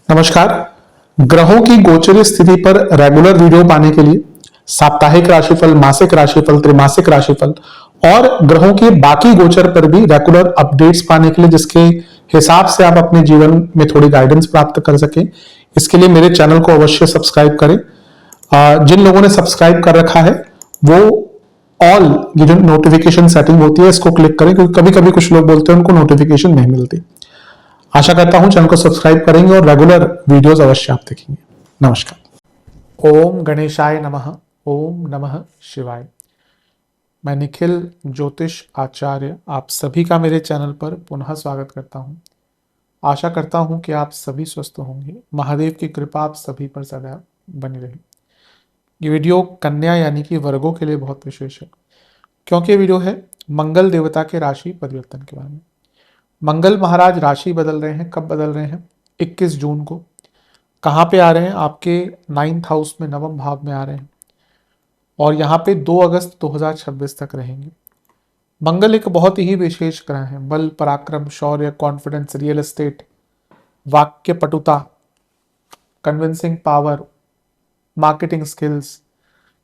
नमस्कार। ग्रहों की गोचरीय स्थिति पर रेगुलर वीडियो पाने के लिए साप्ताहिक राशिफल, मासिक राशिफल, त्रैमासिक राशिफल और ग्रहों के बाकी गोचर पर भी रेगुलर अपडेट्स पाने के लिए, जिसके हिसाब से आप अपने जीवन में थोड़ी गाइडेंस प्राप्त कर सकें, इसके लिए मेरे चैनल को अवश्य सब्सक्राइब करें। जिन लोगों ने सब्सक्राइब कर रखा है वो ऑल ये जो नोटिफिकेशन सेटिंग होती है इसको क्लिक करें, क्योंकि कभी कभी कुछ लोग बोलते हैं उनको नोटिफिकेशन नहीं मिलती। आशा करता हूं चैनल को सब्सक्राइब करेंगे और रेगुलर वीडियोस अवश्य आप देखेंगे। नमस्कार। ओम गणेशाय नमः। ओम नमः शिवाय। मैं निखिल ज्योतिष आचार्य आप सभी का मेरे चैनल पर पुनः स्वागत करता हूं। आशा करता हूं कि आप सभी स्वस्थ होंगे। महादेव की कृपा आप सभी पर सदैव बनी रहे। ये वीडियो कन्या यानी कि वर्गों के लिए बहुत विशेष है, क्योंकि ये वीडियो है मंगल देवता के राशि परिवर्तन के बारे में। मंगल महाराज राशि बदल रहे हैं। कब बदल रहे हैं? 21 जून को। कहाँ पे आ रहे हैं? आपके 9th हाउस में, नवम भाव में आ रहे हैं और यहाँ पे 2 अगस्त 2026 तक रहेंगे। मंगल एक बहुत ही विशेष ग्रह है। बल, पराक्रम, शौर्य, कॉन्फिडेंस, रियल एस्टेट, वाक्य पटुता, कन्विंसिंग पावर, मार्केटिंग स्किल्स,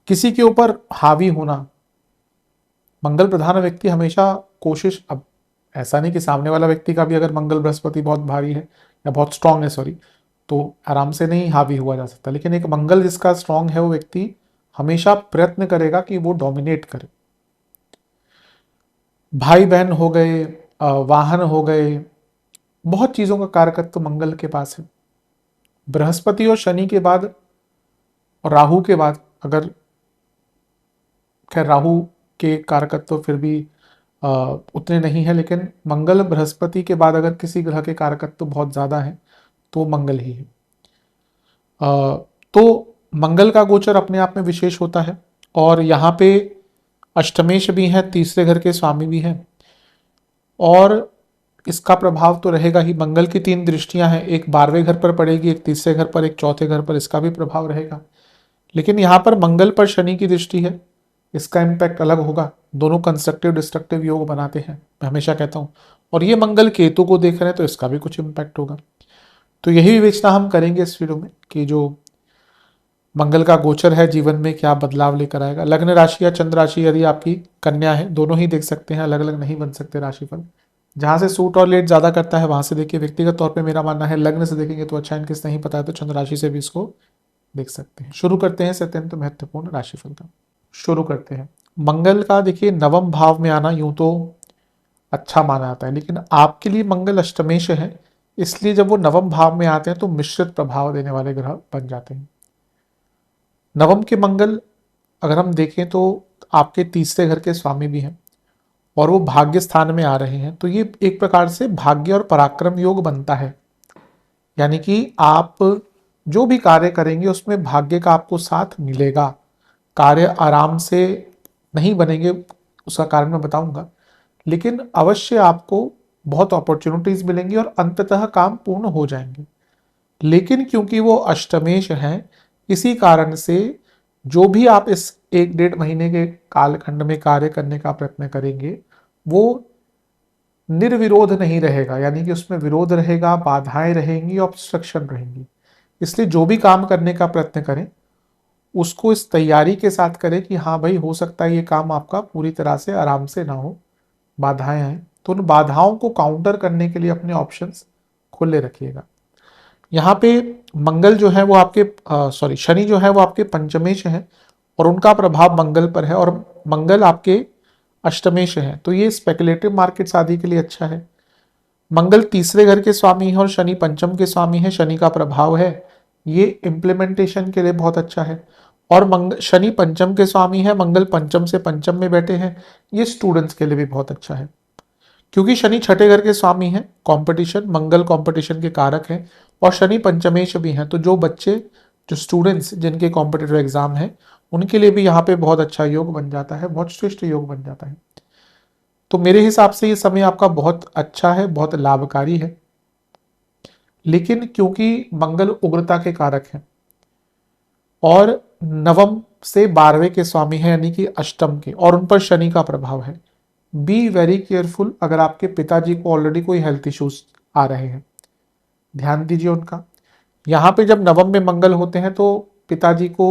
किसी के ऊपर हावी होना। मंगल प्रधान व्यक्ति हमेशा कोशिश, अब ऐसा नहीं कि सामने वाला व्यक्ति का भी अगर मंगल बृहस्पति बहुत भारी है या बहुत स्ट्रांग है तो आराम से नहीं हावी हुआ जा सकता, लेकिन एक मंगल जिसका स्ट्रांग है वो व्यक्ति हमेशा प्रयत्न करेगा कि वो डोमिनेट करे। भाई बहन हो गए, वाहन हो गए, बहुत चीजों का कारकत्व तो मंगल के पास है। बृहस्पति और शनि के बाद और राहु के बाद, अगर खैर राहु के कारकत्व तो फिर भी उतने नहीं है, लेकिन मंगल बृहस्पति के बाद अगर किसी ग्रह के कारकत्व तो बहुत ज्यादा है तो मंगल ही है। तो मंगल का गोचर अपने आप में विशेष होता है और यहाँ पे अष्टमेश भी है, तीसरे घर के स्वामी भी हैं और इसका प्रभाव तो रहेगा ही। मंगल की 3 दृष्टियां हैं, एक 12वें घर पर पड़ेगी, एक तीसरे घर पर, एक चौथे घर पर, इसका भी प्रभाव रहेगा। लेकिन यहाँ पर मंगल पर शनि की दृष्टि है, इसका इम्पैक्ट अलग होगा। दोनों कंस्ट्रक्टिव डिस्ट्रक्टिव योग बनाते हैं, मैं हमेशा कहता हूँ। और ये मंगल केतु को देख रहे हैं तो इसका भी कुछ इम्पैक्ट होगा। तो यही विवेचना हम करेंगे इस वीडियो में कि जो मंगल का गोचर है जीवन में क्या बदलाव लेकर आएगा। लग्न राशि या चंद्र राशि यदि आपकी कन्या है, दोनों ही देख सकते हैं, अलग अलग नहीं बन सकते राशिफल। जहां से सूट और लेट ज्यादा करता है वहां से देखिए। व्यक्तिगत तौर पे मेरा मानना है लग्न से देखेंगे तो अच्छा, इनकेस नहीं पता है तो चंद्र राशि से भी इसको देख सकते हैं। शुरू करते हैं इस अत्यंत महत्वपूर्ण राशिफल का। शुरू करते हैं। मंगल का देखिए नवम भाव में आना यूं तो अच्छा माना जाता है, लेकिन आपके लिए मंगल अष्टमेश है, इसलिए जब वो नवम भाव में आते हैं तो मिश्रित प्रभाव देने वाले ग्रह बन जाते हैं। नवम के मंगल अगर हम देखें तो आपके तीसरे घर के स्वामी भी हैं और वो भाग्य स्थान में आ रहे हैं, तो ये एक प्रकार से भाग्य और पराक्रम योग बनता है। यानी कि आप जो भी कार्य करेंगे उसमें भाग्य का आपको साथ मिलेगा। कार्य आराम से नहीं बनेंगे, उसका कारण मैं बताऊंगा, लेकिन अवश्य आपको बहुत अपॉर्चुनिटीज मिलेंगी और अंततः काम पूर्ण हो जाएंगे। लेकिन क्योंकि वो अष्टमेश हैं, इसी कारण से जो भी आप इस 1-1.5 महीने के कालखंड में कार्य करने का प्रयत्न करेंगे वो निर्विरोध नहीं रहेगा, यानी कि उसमें विरोध रहेगा, बाधाएं रहेंगी, ऑब्स्ट्रक्शन रहेंगी। इसलिए जो भी काम करने का प्रयत्न करें उसको इस तैयारी के साथ करें कि हाँ भाई हो सकता है ये काम आपका पूरी तरह से आराम से ना हो, बाधाएं आए, तो उन बाधाओं को काउंटर करने के लिए अपने ऑप्शंस खुले रखिएगा। यहाँ पे मंगल जो है वो आपके शनि जो है वो आपके पंचमेश है और उनका प्रभाव मंगल पर है और मंगल आपके अष्टमेश है, तो ये स्पेकुलेटिव मार्केट्स आदि के लिए अच्छा है। मंगल तीसरे घर के स्वामी है और शनि पंचम के स्वामी है, शनि का प्रभाव है, ये इम्प्लीमेंटेशन के लिए बहुत अच्छा है। और शनि पंचम के स्वामी है, मंगल पंचम से पंचम में बैठे हैं, ये स्टूडेंट्स के लिए भी बहुत अच्छा है। क्योंकि शनि छठे घर के स्वामी हैं, कंपटीशन, मंगल कंपटीशन के कारक हैं और शनि पंचमेश भी हैं, तो जो बच्चे, जो स्टूडेंट्स जिनके कॉम्पिटिटिव एग्जाम है उनके लिए भी यहाँ पे बहुत अच्छा योग बन जाता है, बहुत श्रेष्ठ योग बन जाता है। तो मेरे हिसाब से ये समय आपका बहुत अच्छा है, बहुत लाभकारी है। लेकिन क्योंकि मंगल उग्रता के कारक हैं और नवम से 12वें के स्वामी है यानी कि अष्टम के, और उन पर शनि का प्रभाव है, बी वेरी केयरफुल। अगर आपके पिताजी को ऑलरेडी कोई हेल्थ इश्यूज आ रहे हैं, ध्यान दीजिए उनका, यहाँ पे जब नवम में मंगल होते हैं तो पिताजी को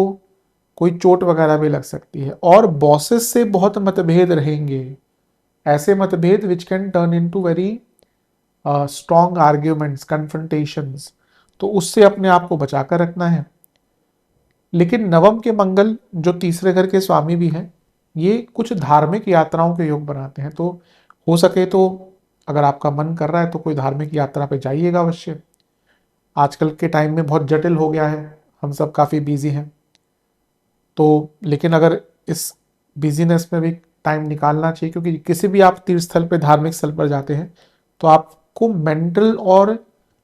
कोई चोट वगैरह भी लग सकती है, और बॉसेस से बहुत मतभेद रहेंगे, ऐसे मतभेद which can turn into very strong arguments, confrontations. तो उससे अपने आप को बचाकर रखना है। लेकिन नवम के मंगल जो तीसरे घर के स्वामी भी हैं, ये कुछ धार्मिक यात्राओं के योग बनाते हैं। तो हो सके तो अगर आपका मन कर रहा है तो कोई धार्मिक यात्रा पे जाइएगा अवश्य। आजकल के टाइम में बहुत जटिल हो गया है, हम सब काफ़ी बिजी हैं, तो लेकिन अगर इस बिजीनेस में भी टाइम निकालना चाहिए, क्योंकि किसी भी आप तीर्थ स्थल पे, धार्मिक स्थल पर जाते हैं तो आपको मेंटल और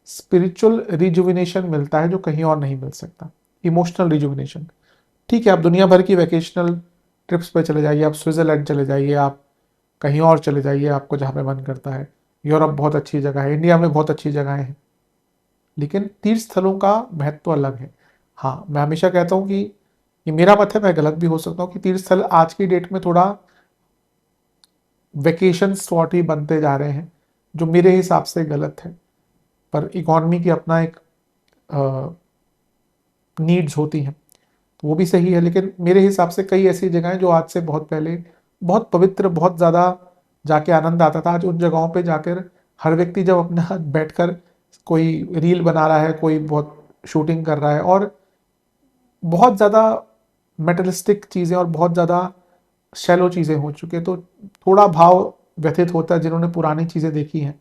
स्पिरिचुअल रिजुविनेशन मिलता है जो कहीं और नहीं मिल सकता, इमोशनल रिजुविनेशन। ठीक है, आप दुनिया भर की वैकेशनल ट्रिप्स पे चले जाइए, आप स्विट्ज़रलैंड चले जाइए, आप कहीं और चले जाइए, आपको जहाँ पे मन करता है। यूरोप बहुत अच्छी जगह है, इंडिया में बहुत अच्छी जगहें हैं, लेकिन तीर्थ स्थलों का महत्व अलग है। हाँ, मैं हमेशा कहता हूँ कि ये मेरा मत है, मैं गलत भी हो सकता हूँ, कि तीर्थ स्थल आज की डेट में थोड़ा वेकेशन स्पॉट ही बनते जा रहे हैं, जो मेरे हिसाब से गलत है। पर इकोनॉमी की अपना एक नीड्स होती हैं, तो वो भी सही है। लेकिन मेरे हिसाब से कई ऐसी जगहें जो आज से बहुत पहले बहुत पवित्र, बहुत ज़्यादा जाके आनंद आता था, आज उन जगहों पे जाकर हर व्यक्ति जब अपना बैठकर कोई रील बना रहा है, कोई बहुत शूटिंग कर रहा है, और बहुत ज़्यादा मेटलिस्टिक चीज़ें और बहुत ज़्यादा शैलो चीज़ें हो चुकी हैं, तो थोड़ा भाव व्यथित होता है जिन्होंने पुरानी चीज़ें देखी हैं।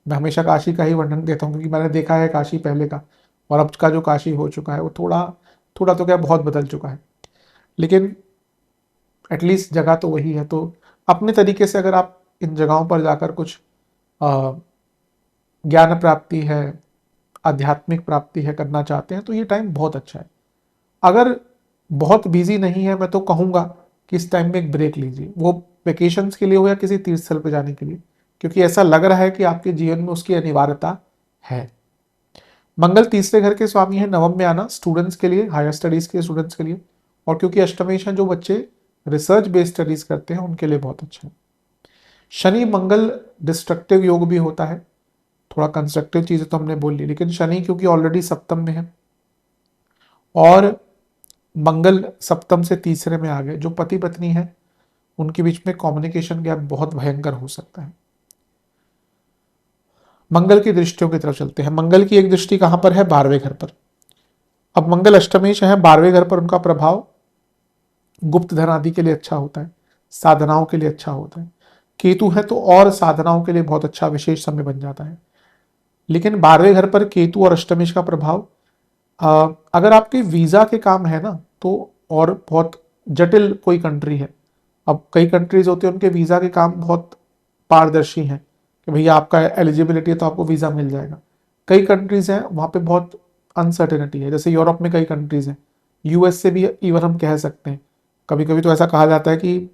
मैं हमेशा काशी का ही वर्णन देता हूँ, क्योंकि मैंने देखा है काशी पहले का और अब का जो काशी हो चुका है वो थोड़ा थोड़ा तो क्या, बहुत बदल चुका है। लेकिन एटलीस्ट जगह तो वही है। तो अपने तरीके से अगर आप इन जगहों पर जाकर कुछ अ, ज्ञान प्राप्ति है, आध्यात्मिक प्राप्ति है, करना चाहते हैं, तो ये टाइम बहुत अच्छा है। अगर बहुत बिजी नहीं है, मैं तो कहूँगा कि इस टाइम में एक ब्रेक लीजिए, वो वेकेशंस के लिए हो या किसी तीर्थ स्थल पर जाने के लिए, क्योंकि ऐसा लग रहा है कि आपके जीवन में उसकी अनिवार्यता है। मंगल तीसरे घर के स्वामी है, नवम में आना स्टूडेंट्स के लिए, हायर स्टडीज के स्टूडेंट्स के लिए, और क्योंकि अष्टमेश है, जो बच्चे रिसर्च बेस्ड स्टडीज करते हैं उनके लिए बहुत अच्छा है। शनि मंगल डिस्ट्रक्टिव योग भी होता है, थोड़ा कंस्ट्रक्टिव चीजें तो हमने बोल ली, लेकिन शनि क्योंकि ऑलरेडी सप्तम में है और मंगल सप्तम से तीसरे में आ गए, जो पति पत्नी है उनके बीच में कम्युनिकेशन गैप बहुत भयंकर हो सकता है। मंगल की दृष्टियों की तरफ चलते हैं। मंगल की एक दृष्टि कहां पर है? 12वें घर पर। अब मंगल अष्टमेश है, 12वें घर पर उनका प्रभाव गुप्त धन आदि के लिए अच्छा होता है, साधनाओं के लिए अच्छा होता है। केतु है तो और साधनाओं के लिए बहुत अच्छा विशेष समय बन जाता है। लेकिन 12वें घर पर केतु और अष्टमेश का प्रभाव, अगर आपके वीजा के काम है ना, तो और बहुत जटिल कोई कंट्री है, अब कई कंट्रीज होते हैं उनके वीजा के काम बहुत पारदर्शी हैं कि भैया आपका एलिजिबिलिटी है तो आपको वीजा मिल जाएगा। कई कंट्रीज हैं वहाँ पे बहुत अनसर्टेनिटी है, जैसे यूरोप में कई कंट्रीज हैं, यूएस से भी इवन हम कह सकते हैं। कभी कभी तो ऐसा कहा जाता है कि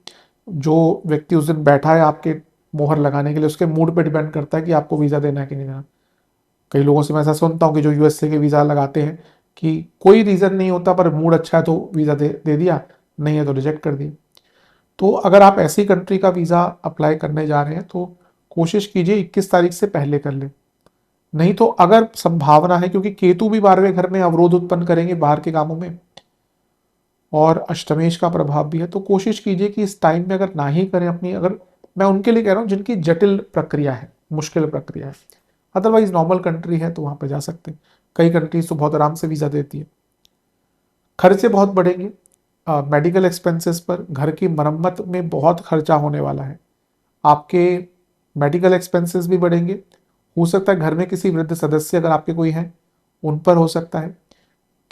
जो व्यक्ति उस दिन बैठा है आपके मोहर लगाने के लिए, उसके मूड पे डिपेंड करता है कि आपको वीज़ा देना है कि नहीं देना। कई लोगों से मैं ऐसा सुनता हूँ कि जो यूएसए के वीज़ा लगाते हैं कि कोई रीज़न नहीं होता, पर मूड अच्छा है तो वीज़ा दे दिया, नहीं है तो रिजेक्ट कर दिया। तो अगर आप ऐसी कंट्री का वीज़ा अप्लाई करने जा रहे हैं तो कोशिश कीजिए 21 तारीख से पहले कर लें। नहीं तो अगर संभावना है, क्योंकि केतु भी 12वें घर में अवरोध उत्पन्न करेंगे बाहर के कामों में, और अष्टमेश का प्रभाव भी है, तो कोशिश कीजिए कि इस टाइम में अगर ना ही करें अपनी, अगर मैं उनके लिए कह रहा हूँ जिनकी जटिल प्रक्रिया है, मुश्किल प्रक्रिया है। अदरवाइज नॉर्मल कंट्री है तो वहाँ पे जा सकते हैं। कई कंट्रीज तो बहुत आराम से वीज़ा देती है। खर्चे बहुत बढ़ेंगे मेडिकल एक्सपेंसेस पर, घर की मरम्मत में बहुत खर्चा होने वाला है, आपके मेडिकल एक्सपेंसेस भी बढ़ेंगे। हो सकता है घर में किसी वृद्ध सदस्य अगर आपके कोई हैं उन पर हो सकता है।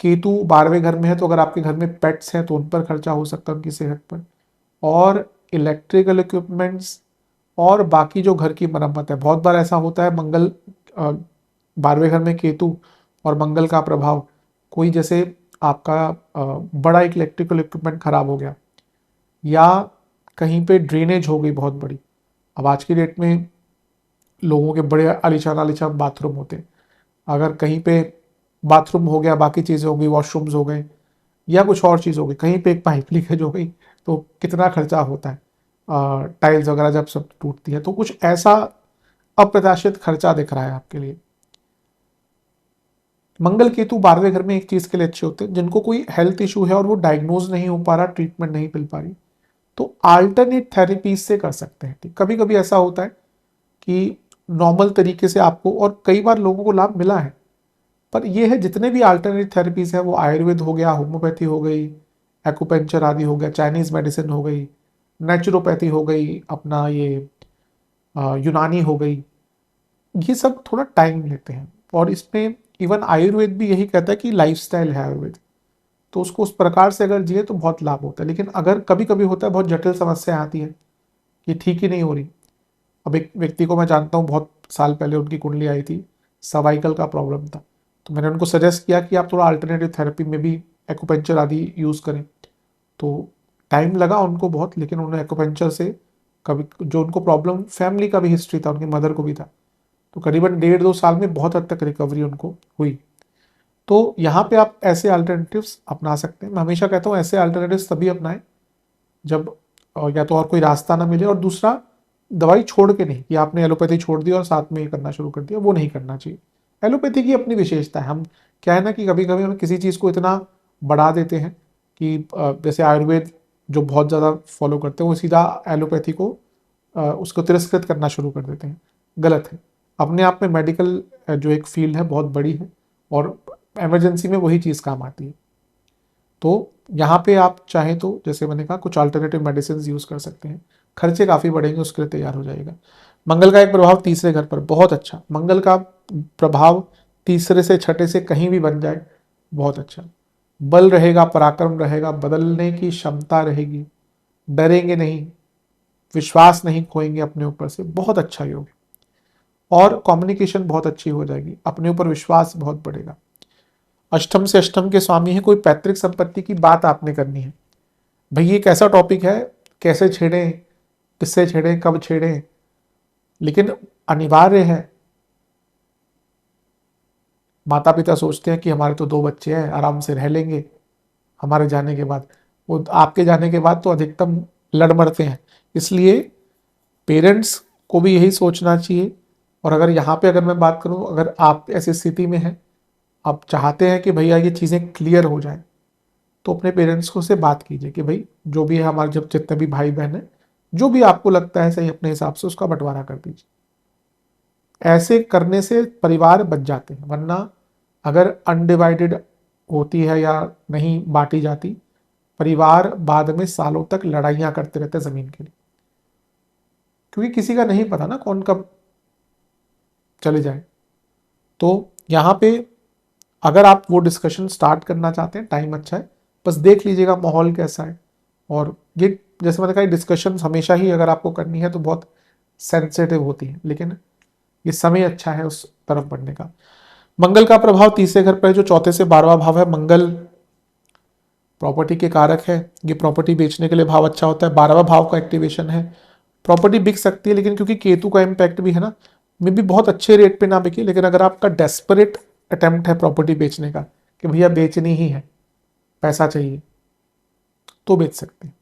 केतु 12वें घर में है तो अगर आपके घर में पेट्स हैं तो उन पर खर्चा हो सकता है, उनकी सेहत पर, और इलेक्ट्रिकल इक्विपमेंट्स और बाकी जो घर की मरम्मत है। बहुत बार ऐसा होता है मंगल 12वें घर में केतु और मंगल का प्रभाव, कोई जैसे आपका बड़ा एक इलेक्ट्रिकल इक्विपमेंट खराब हो गया, या कहीं पे ड्रेनेज हो गई बहुत बड़ी। अब आज की डेट में लोगों के बड़े आलीशान आलीशान बाथरूम होते हैं, अगर कहीं पे बाथरूम हो गया, बाकी चीज़ें हो गई, वॉशरूम्स हो गए, या कुछ और चीज़ हो गई, कहीं पे एक पाइप लीकेज हो गई, तो कितना खर्चा होता है। टाइल्स वगैरह जब सब टूटती है तो कुछ ऐसा अप्रत्याशित खर्चा दिख रहा है आपके लिए। मंगल केतु 12वें घर में एक चीज के लिए अच्छे होते हैं, जिनको कोई हेल्थ इशू है और वो डायग्नोज नहीं हो पा रहा, ट्रीटमेंट नहीं मिल पा रही, तो अल्टरनेट थेरेपीज से कर सकते हैं। कभी कभी ऐसा होता है कि नॉर्मल तरीके से आपको, और कई बार लोगों को लाभ मिला है, पर ये है जितने भी अल्टरनेट थेरेपीज है, वो आयुर्वेद हो गया, होम्योपैथी हो गई, एक्यूपेंचर आदि हो गया, चाइनीज मेडिसिन हो गई, नेचुरोपैथी हो गई, अपना ये यूनानी हो गई, ये सब थोड़ा टाइम लेते हैं। और इसमें इवन आयुर्वेद भी यही कहता है कि लाइफस्टाइल है आयुर्वेद, तो उसको उस प्रकार से अगर जिए तो बहुत लाभ होता है। लेकिन अगर कभी कभी होता है बहुत जटिल समस्या आती है कि ठीक ही नहीं हो रही। अब एक व्यक्ति को मैं जानता हूँ, बहुत साल पहले उनकी कुंडली आई थी, सर्वाइकल का प्रॉब्लम था, तो मैंने उनको सजेस्ट किया कि आप थोड़ा अल्टरनेटिव थेरेपी में भी एक्यूपेंचर आदि यूज़ करें। तो टाइम लगा उनको बहुत, लेकिन उन्होंने एक्यूपेंचर से, कभी जो उनको प्रॉब्लम फैमिली का भी हिस्ट्री था, उनकी मदर को भी था, तो करीबन 1.5-2 साल में बहुत हद तक रिकवरी उनको हुई। तो यहाँ पे आप ऐसे अल्टरनेटिव्स अपना सकते हैं। मैं हमेशा कहता हूँ ऐसे अल्टरनेटिव्स तभी अपनाएं जब या तो और कोई रास्ता ना मिले, और दूसरा दवाई छोड़ के नहीं, कि आपने एलोपैथी छोड़ दी और साथ में ये करना शुरू कर दिया, वो नहीं करना चाहिए। एलोपैथी की अपनी विशेषता है। हम क्या है ना कि कभी कभी हम किसी चीज़ को इतना बढ़ा देते हैं कि जैसे आयुर्वेद जो बहुत ज़्यादा फॉलो करते हैं, वो सीधा एलोपैथी को उसको तिरस्कृत करना शुरू कर देते हैं। गलत है। अपने आप में मेडिकल जो एक फील्ड है बहुत बड़ी है, और इमरजेंसी में वही चीज़ काम आती है। तो यहाँ पे आप चाहें तो जैसे मैंने कहा कुछ अल्टरनेटिव मेडिसिन यूज़ कर सकते हैं, खर्चे काफ़ी बढ़ेंगे, उसके लिए तैयार हो जाएगा। मंगल का एक प्रभाव तीसरे घर पर, बहुत अच्छा। मंगल का प्रभाव तीसरे से छठे से कहीं भी बन जाए, बहुत अच्छा। बल रहेगा, पराक्रम रहेगा, बदलने की क्षमता रहेगी, डरेंगे नहीं, विश्वास नहीं खोएंगे अपने ऊपर से, बहुत अच्छा योग है। और कम्युनिकेशन बहुत अच्छी हो जाएगी, अपने ऊपर विश्वास बहुत बढ़ेगा। अष्टम से अष्टम के स्वामी है, कोई पैतृक संपत्ति की बात आपने करनी है। भाई ये कैसा टॉपिक है, कैसे छेड़ें, किससे छेड़ें, कब छेड़ें, लेकिन अनिवार्य है। माता पिता सोचते हैं कि हमारे तो 2 बच्चे हैं, आराम से रह लेंगे हमारे जाने के बाद, वो आपके जाने के बाद तो अधिकतम लड़ मरते हैं। इसलिए पेरेंट्स को भी यही सोचना चाहिए। और अगर यहाँ पे अगर मैं बात करूँ, अगर आप ऐसी स्थिति में हैं, आप चाहते हैं कि भैया ये चीज़ें क्लियर हो जाएं, तो अपने पेरेंट्स को से बात कीजिए कि भाई जो भी है हमारे, जब जितने भी भाई बहन हैं, जो भी आपको लगता है सही, अपने हिसाब से उसका बंटवारा कर दीजिए। ऐसे करने से परिवार बच जाते हैं, वरना अगर अनडिवाइडेड होती है या नहीं बांटी जाती, परिवार बाद में सालों तक लड़ाइयाँ करते रहते हैं ज़मीन के लिए, क्योंकि किसी का नहीं पता ना कौन कब चले जाए। तो यहाँ पे अगर आप वो डिस्कशन स्टार्ट करना चाहते हैं, टाइम अच्छा है, बस देख लीजिएगा माहौल कैसा है। और ये जैसे मैंने कहा, डिस्कशन हमेशा ही अगर आपको करनी है तो बहुत सेंसिटिव होती है, लेकिन ये समय अच्छा है उस तरफ बढ़ने का। मंगल का प्रभाव तीसरे घर पर है, जो चौथे से 12वां भाव है। मंगल प्रॉपर्टी के कारक है, ये प्रॉपर्टी बेचने के लिए भाव अच्छा होता है। 12वां भाव का एक्टिवेशन है, प्रॉपर्टी बिक सकती है, लेकिन क्योंकि केतु का इम्पैक्ट भी है ना, मे भी बहुत अच्छे रेट पे ना बिके, लेकिन अगर आपका डेस्परेट अटेम्प्ट है प्रॉपर्टी बेचने का कि भैया बेचनी ही है, पैसा चाहिए, तो बेच सकते हैं।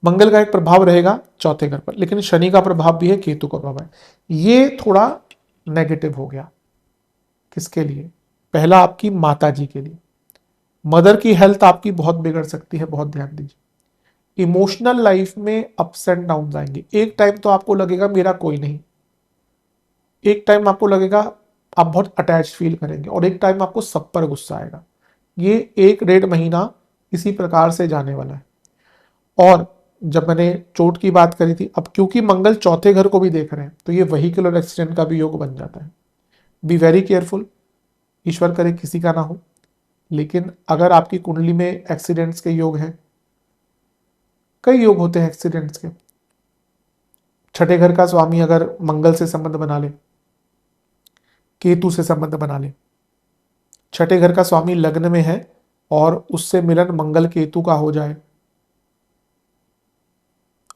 मंगल का एक प्रभाव रहेगा चौथे घर पर, लेकिन शनि का प्रभाव भी है, केतु का प्रभाव है। ये थोड़ा नेगेटिव हो गया। किसके लिए? पहला आपकी माता जी के लिए, मदर की हेल्थ आपकी बहुत बिगड़ सकती है, बहुत ध्यान दीजिए। इमोशनल लाइफ में अप्स एंड डाउन आएंगे। एक टाइम तो आपको लगेगा मेरा कोई नहीं, एक टाइम आपको लगेगा आप बहुत अटैच फील करेंगे, और एक टाइम आपको सब पर गुस्सा आएगा। ये 1-1.5 महीना इसी प्रकार से जाने वाला है। और जब मैंने चोट की बात करी थी, अब क्योंकि मंगल चौथे घर को भी देख रहे हैं, तो ये व्हीकल एक्सीडेंट का भी योग बन जाता है। बी वेरी केयरफुल, ईश्वर करे किसी का ना हो, लेकिन अगर आपकी कुंडली में एक्सीडेंट्स के योग हैं, कई योग होते हैं एक्सीडेंट्स के। छठे घर का स्वामी अगर मंगल से संबंध बना ले, केतु से संबंध बना ले, छठे घर का स्वामी लग्न में है और उससे मिलन मंगल केतु का हो जाए,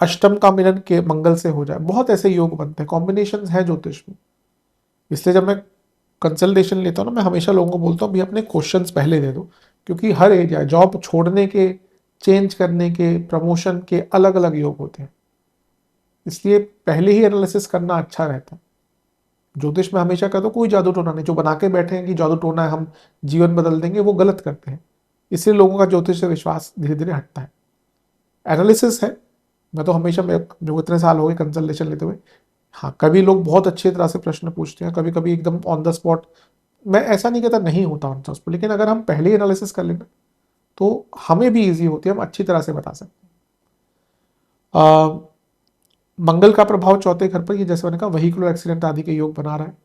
अष्टम का मिलन के मंगल से हो जाए, बहुत ऐसे योग बनते हैं, कॉम्बिनेशन है ज्योतिष में। इसलिए जब मैं कंसल्टेशन लेता हूँ ना, मैं हमेशा लोगों को बोलता हूँ भी अपने क्वेश्चंस पहले दे दो, क्योंकि हर एरिया, जॉब छोड़ने के, चेंज करने के, प्रमोशन के अलग अलग योग होते हैं, इसलिए पहले ही एनालिसिस करना अच्छा रहता है। ज्योतिष में हमेशा कहते हो कोई जादू टोना नहीं, जो बना के बैठे हैं कि जादू टोना है, हम जीवन बदल देंगे, वो गलत करते हैं। इसलिए लोगों का ज्योतिष से विश्वास धीरे धीरे हटता है। एनालिसिस है, मैं तो हमेशा, जो इतने साल हो गए कंसल्टेशन लेते हुए, हाँ कभी लोग बहुत अच्छी तरह से प्रश्न पूछते हैं, कभी कभी एकदम ऑन द स्पॉट, मैं ऐसा नहीं कहता नहीं होता ऑन द स्पॉट, लेकिन अगर हम पहले एनालिसिस कर लेना तो हमें भी ईजी होती है, हम अच्छी तरह से बता सकते हैं। मंगल का प्रभाव चौथे घर पर, ये जैसे मैंने कहा वहीकुलर एक्सीडेंट आदि के योग बना रहा है,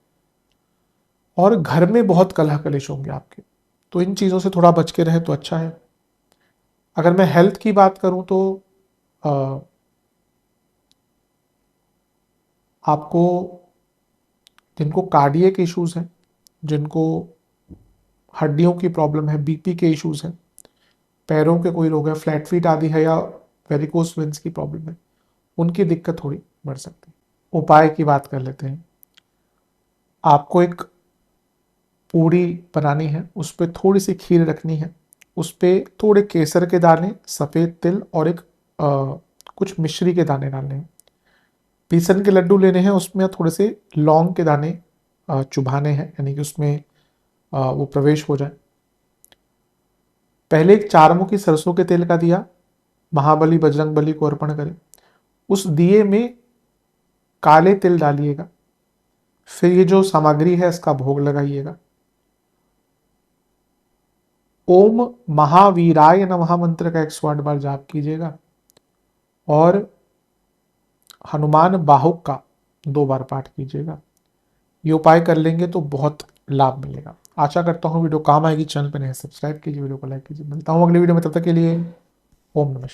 और घर में बहुत कलह कलेश होंगे आपके, तो इन चीज़ों से थोड़ा बच के रहे तो अच्छा है। अगर मैं हेल्थ की बात करूं तो आपको, जिनको कार्डियक इश्यूज हैं, जिनको हड्डियों की प्रॉब्लम है, बीपी के इश्यूज हैं, पैरों के कोई रोग है, फ्लैट फीट आदि है, या वेरिकोस वेंस की प्रॉब्लम है, उनकी दिक्कत थोड़ी बढ़ सकती है। उपाय की बात कर लेते हैं। आपको एक पूड़ी बनानी है, उस पर थोड़ी सी खीर रखनी है, उस पर थोड़े केसर के दाने, सफ़ेद तिल और कुछ मिश्री के दाने डालने हैं। बेसन के लड्डू लेने हैं, उसमें थोड़े से लौंग के दाने चुभाने हैं, यानी कि उसमें वो प्रवेश हो जाए। पहले एक चारमुखी सरसों के तेल का दिया महाबली बजरंग बली को अर्पण करें, उस दिए में काले तिल डालिएगा, फिर ये जो सामग्री है इसका भोग लगाइएगा। ओम महावीराय नमः मंत्र का 108 बार जाप कीजिएगा, और हनुमान बाहुक का 2 बार पाठ कीजिएगा। ये उपाय कर लेंगे तो बहुत लाभ मिलेगा। आशा करता हूँ वीडियो काम आएगी। चैनल पर नए सब्सक्राइब कीजिए, वीडियो को लाइक कीजिए। मिलता हूँ अगली वीडियो में, तब तक के लिए ओम नमः शिवाय।